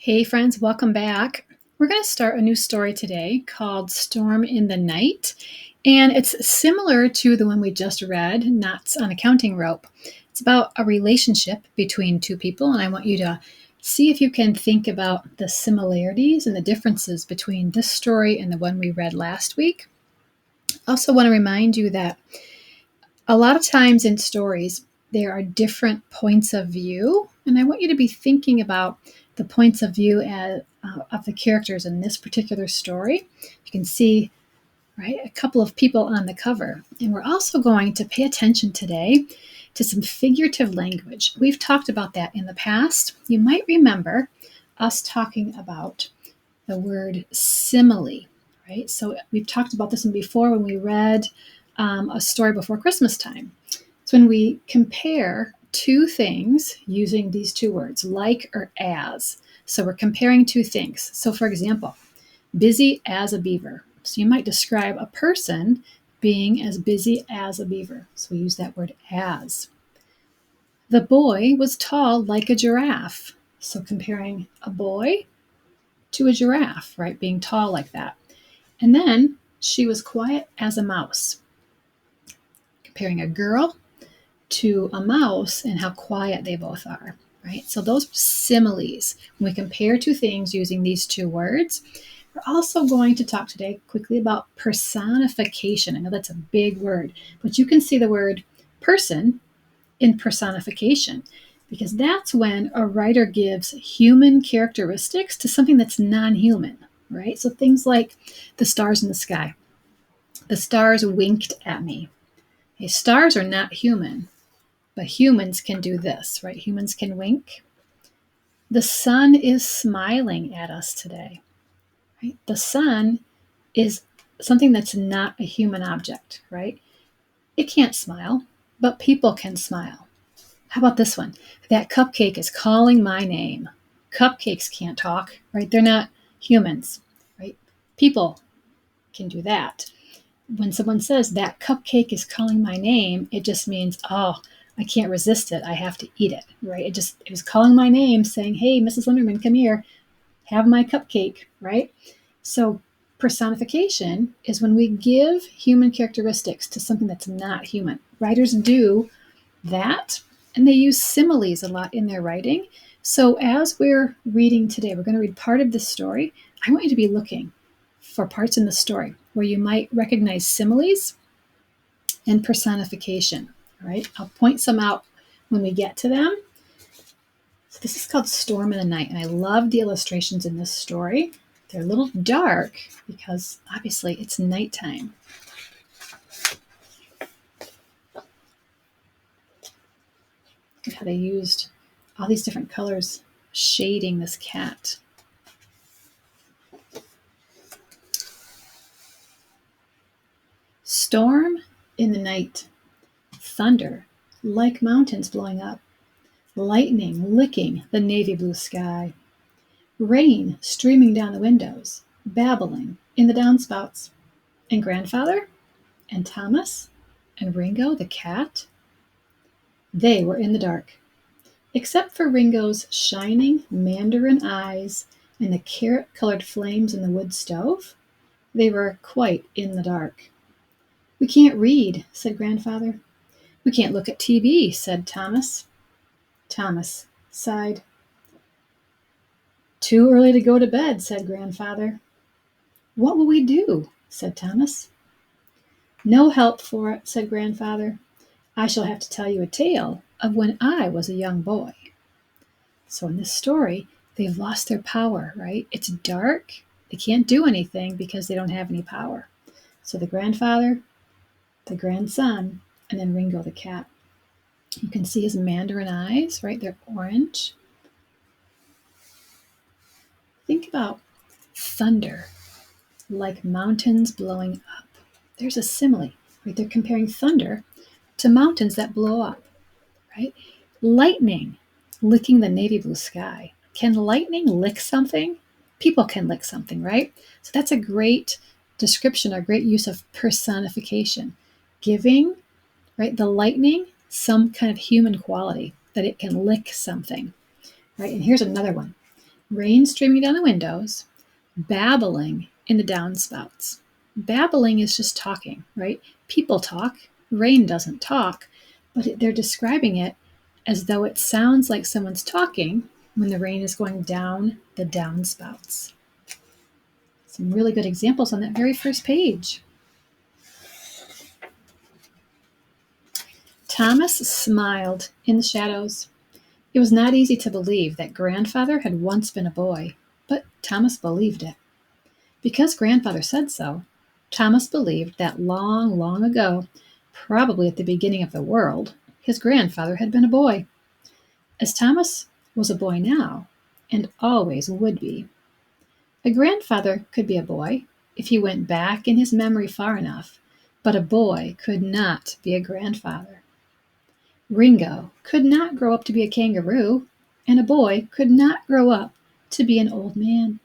Hey friends, welcome back. We're going to start a new story today called Storm in the Night. And it's similar to the one we just read, Knots on a Counting Rope. It's about a relationship between two people, and I want you to see if you can think about the similarities and the differences between this story and the one we read last week. I also want to remind you that a lot of times in stories, there are different points of view, and I want you to be thinking about the points of view of the characters in this particular story. You can see, right, a couple of people on the cover, and we're also going to pay attention today to some figurative language. We've talked about that in the past. You might remember us talking about the word simile, right? So we've talked about this one before when we read a story before Christmas time. It's when we compare two things using these two words, like or as. So we're comparing two things. So for example, busy as a beaver. So you might describe a person being as busy as a beaver. So we use that word as. The boy was tall like a giraffe. So comparing a boy to a giraffe, right? Being tall like that. And then she was quiet as a mouse. Comparing a girl to a mouse and how quiet they both are, right? So those are similes. When we compare two things using these two words, we're also going to talk today quickly about personification. I know that's a big word, but you can see the word person in personification because that's when a writer gives human characteristics to something that's non-human, right? So things like the stars in the sky. The stars winked at me. Okay, stars are not human, but humans can do this, right? Humans can wink. The sun is smiling at us today, right? The sun is something that's not a human object, right? It can't smile, but people can smile. How about this one? That cupcake is calling my name. Cupcakes can't talk, right? They're not humans, right? People can do that. When someone says that cupcake is calling my name, it just means, oh, I can't resist it. I have to eat it, right? It was calling my name saying, hey, Mrs. Linderman, come here, have my cupcake, right? So personification is when we give human characteristics to something that's not human. Writers do that, and they use similes a lot in their writing. So as we're reading today, we're going to read part of this story. I want you to be looking for parts in the story where you might recognize similes and personification. All right, I'll point some out when we get to them. So this is called Storm in the Night, and I love the illustrations in this story. They're a little dark because obviously it's nighttime. Look at how they used all these different colors shading this cat. Storm in the night, thunder like mountains blowing up, lightning licking the navy blue sky, rain streaming down the windows, babbling in the downspouts, and grandfather and Thomas and Ringo the cat, they were in the dark, except for Ringo's shining mandarin eyes and the carrot-colored flames in the wood stove. They were quite in the dark. We can't read, said grandfather. We can't look at TV, said Thomas. Thomas sighed. Too early to go to bed, said grandfather. What will we do? Said Thomas. No help for it, said grandfather. I shall have to tell you a tale of when I was a young boy. So in this story, they've lost their power, right? It's dark. They can't do anything because they don't have any power. So the grandfather, the grandson, and then Ringo the cat. You can see his mandarin eyes, right? They're orange. Think about thunder, like mountains blowing up. There's a simile, right? They're comparing thunder to mountains that blow up, right? Lightning licking the navy blue sky. Can lightning lick something? People can lick something, right? So that's a great description, a great use of personification, giving, right, the lightning some kind of human quality that it can lick something, right? And here's another one. Rain streaming down the windows, babbling in the downspouts. Babbling is just talking, right? People talk. Rain doesn't talk, but they're describing it as though it sounds like someone's talking when the rain is going down the downspouts. Some really good examples on that very first page. Thomas smiled in the shadows. It was not easy to believe that Grandfather had once been a boy, but Thomas believed it. Because Grandfather said so, Thomas believed that long, long ago, probably at the beginning of the world, his grandfather had been a boy. As Thomas was a boy now, and always would be. A grandfather could be a boy if he went back in his memory far enough, but a boy could not be a grandfather. Ringo could not grow up to be a kangaroo, and a boy could not grow up to be an old man.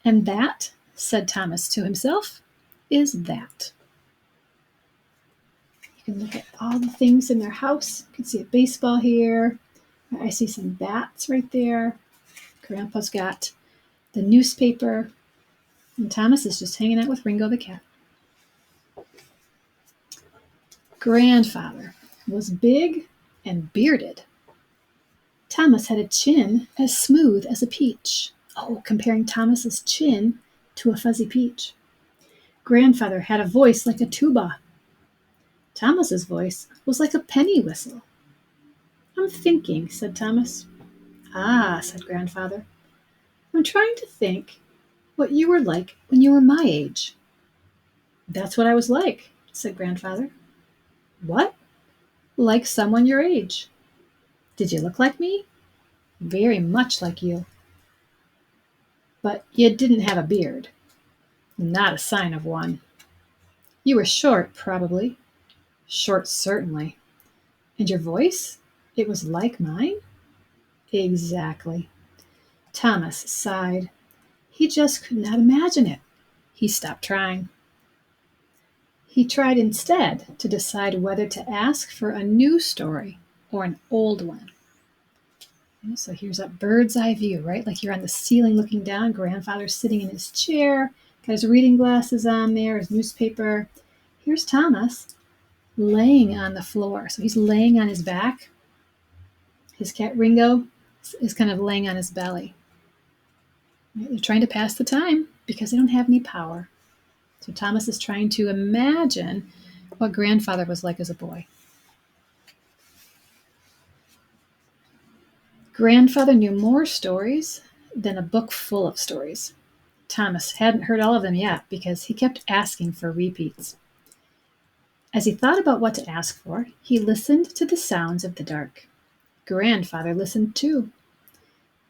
And that, said Thomas to himself, is that. You can look at all the things in their house. You can see a baseball here. I see some bats right there. Grandpa's got the newspaper. And Thomas is just hanging out with Ringo the cat. Grandfather was big and bearded. Thomas had a chin as smooth as a peach. Oh, comparing Thomas's chin to a fuzzy peach. Grandfather had a voice like a tuba. Thomas's voice was like a penny whistle. I'm thinking, said Thomas. Ah, said Grandfather. I'm trying to think what you were like when you were my age. That's what I was like, said Grandfather. What? Like someone your age. Did you look like me? Very much like you. But you didn't have a beard. Not a sign of one. You were short, probably. Short, certainly. And your voice? It was like mine? Exactly. Thomas sighed. He just could not imagine it. He stopped trying. He tried instead to decide whether to ask for a new story or an old one. So here's a bird's eye view, right? Like you're on the ceiling looking down. Grandfather's sitting in his chair, got his reading glasses on there, his newspaper. Here's Thomas laying on the floor. So he's laying on his back. His cat Ringo is kind of laying on his belly. They're trying to pass the time because they don't have any power. So Thomas is trying to imagine what Grandfather was like as a boy. Grandfather knew more stories than a book full of stories. Thomas hadn't heard all of them yet because he kept asking for repeats. As he thought about what to ask for, he listened to the sounds of the dark. Grandfather listened too.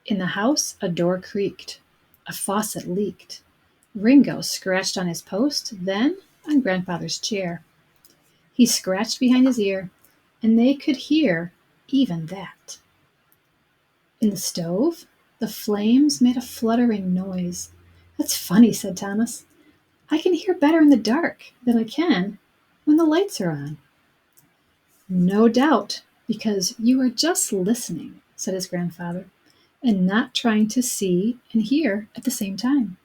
In the house, a door creaked. A faucet leaked. Ringo scratched on his post, then on Grandfather's chair. He scratched behind his ear, and they could hear even that. In the stove, the flames made a fluttering noise. That's funny, said Thomas. I can hear better in the dark than I can when the lights are on. No doubt, because you are just listening, said his grandfather, and not trying to see and hear at the same time.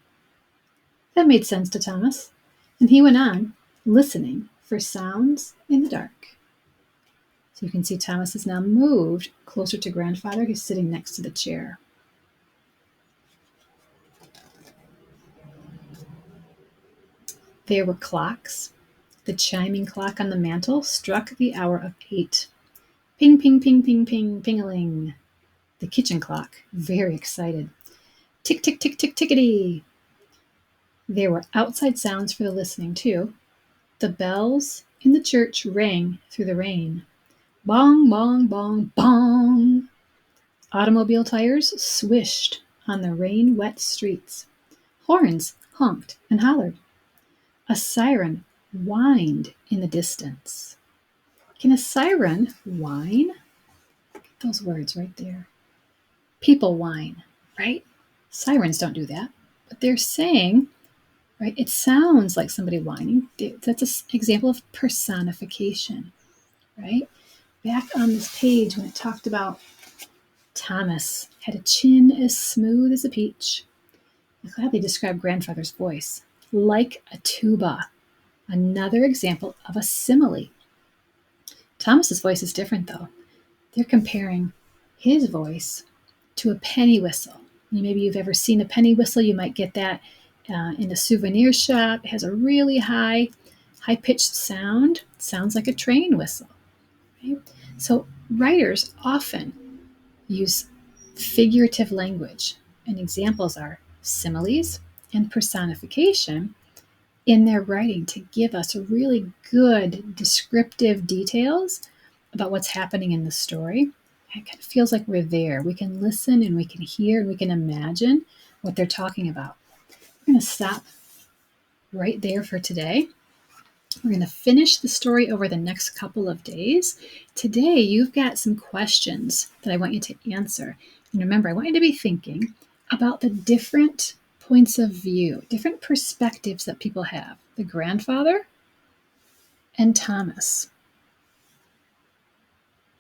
That made sense to Thomas, and he went on, listening for sounds in the dark. So you can see Thomas has now moved closer to Grandfather. He's sitting next to the chair. There were clocks. The chiming clock on the mantel struck the hour of 8. Ping, ping, ping, ping, ping, ping-a-ling. The kitchen clock, very excited. Tick, tick, tick, tick, tickety. There were outside sounds for the listening, too. The bells in the church rang through the rain. Bong, bong, bong, bong. Automobile tires swished on the rain-wet streets. Horns honked and hollered. A siren whined in the distance. Can a siren whine? Look at those words right there. People whine, right? Sirens don't do that. But they're saying, right, it sounds like somebody whining. That's an example of personification, right? Back on this page when it talked about Thomas had a chin as smooth as a peach. I gladly describe grandfather's voice, like a tuba. Another example of a simile. Thomas's voice is different though. They're comparing his voice to a penny whistle. Maybe you've ever seen a penny whistle. You might get that in a souvenir shop. It has a really high-pitched sound. It sounds like a train whistle. Right? So writers often use figurative language, and examples are similes and personification in their writing to give us really good descriptive details about what's happening in the story. It kind of feels like we're there. We can listen and we can hear and we can imagine what they're talking about. We're going to stop right there for today. We're going to finish the story over the next couple of days. Today, you've got some questions that I want you to answer. And remember, I want you to be thinking about the different points of view, different perspectives that people have. The grandfather and Thomas.